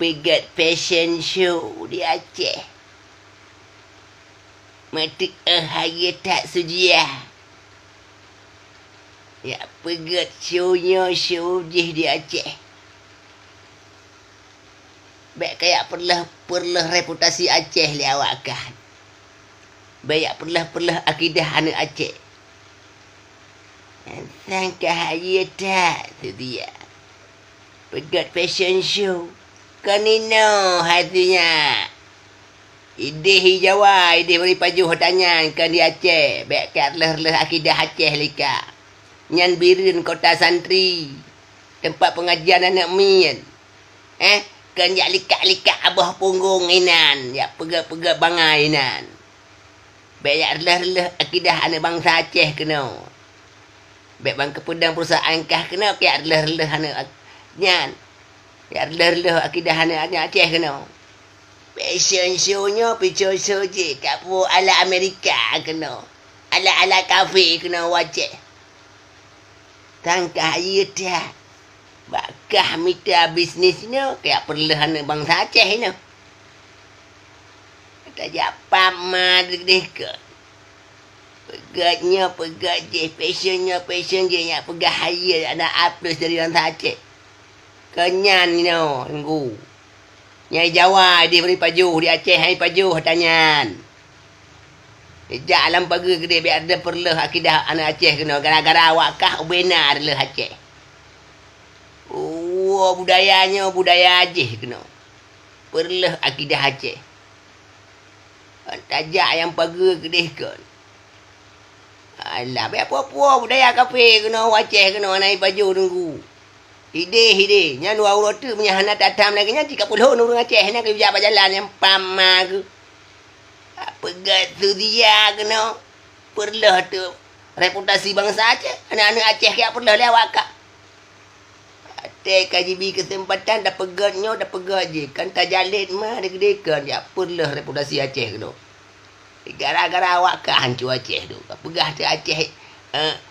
pegat fashion show di Aceh. Mati ahaya tak sedia. Ya pegat shownya show di Aceh. Baik kayak perlah reputasi Aceh li awak kan. Baik perlah akidah anak Aceh. Sangka haya tak sedia. Pegat fashion show. Kanino hatinya. Ide Jawa, ide beri pajuh tanyan kan di Aceh. Baik kat leh akidah Aceh lika. Nyan birin kota santri. Tempat pengajian anak min. Kan jak likak-likak abah punggung inan. Ya pegak-pegak bangai inan. Baik jak leh akidah anak bangsa Aceh kena. Baik bang kepedang perusahaan kah kena. Kayak leh anak nyan. Ya leh akidah anak Aceh kena. Fashion show-nya picture show je. Kapu ala Amerika kena. Ala kafe kena wajah. Tangkah ia dah. Bakah mita bisnisnya. Kayak perlu anak bangsa Aceh ni. Tak japa mah dek ke. Pegatnya pegat je. Fashion je. Yang pegat haya ada upload dari bangsa Aceh. Kenyan ni no. Tunggu. Nyai Jawa dia beri pajuh. Di Aceh hai pajuh tanyan. Sejak alam pagi gede biar ada perlu akidah anak Aceh kena. Gara-gara awak kah ubena adalah Aceh. Budayanya budaya Aceh kena. Perlu akidah Aceh. Tajak yang pagi gede kan. Alah biar apa-apa budaya kafe kena Aceh kena naik pajuh tunggu. Hide. Nya dua urut tu punya hana tatam lagi nya 30 orang Aceh nak kerja jalan yang pama ke. Pegat tu dia kena. Perlu tu reputasi bangsa Aceh. Anak-anak Aceh kaya perlu lewat kak. Ada KGB kesempatan dah pegatnya dah pegat je. Kan tak jalin mah dia gedekan. Ya perlu reputasi Aceh kena. Gara-gara awak kah hancur Aceh tu. Pegah tu Aceh.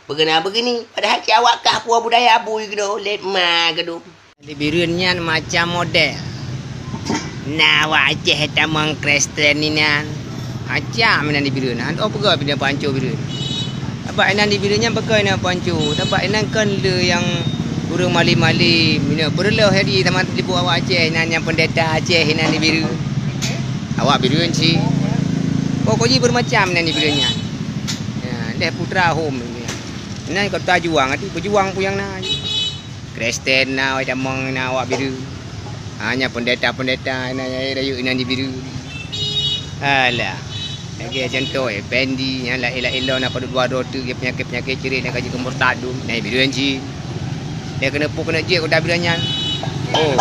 Berkenaan begini. Padahal awak kah puas budaya abu gitu. Let ma gitu. Lebirunnya macam model. Nah, awak Aceh tamang Kristen ni nan. Macam mana dibirun. Hantu apa pindah pancu birun. Apa inan dibirunnya pakai nak pancu. Tapi inan kan le yang burung mali-mali. Mina perlu hari tamat libu awak Aceh nan yang pendeta Aceh inan dibirun. Awak birun sih. Pokoknya bermacam nan dibirunnya. Dia putra home. Ini kata juang, berjuang pun yang nak. Kristen nak, damang nak awak biru. Hanya pendeta-pendeta nak rayu ini biru. Alah, lagi contoh Pendi yang lah elok nak pada dua tu dia penyakit cerit nak kaji kemur tadum, naik biru anji. Dia kena je kota birunya. Oh.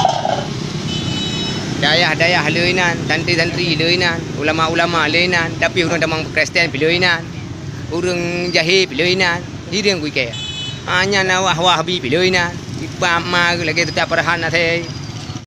Dayah leuinan, santri leuinan, ulama leuinan, tapi orang damang Kristen leuinan. Urang Jahil pilihina, hirang kui kaya. Hanya nawah wahbi pilihina. Ipama lagi tetap perhan nate.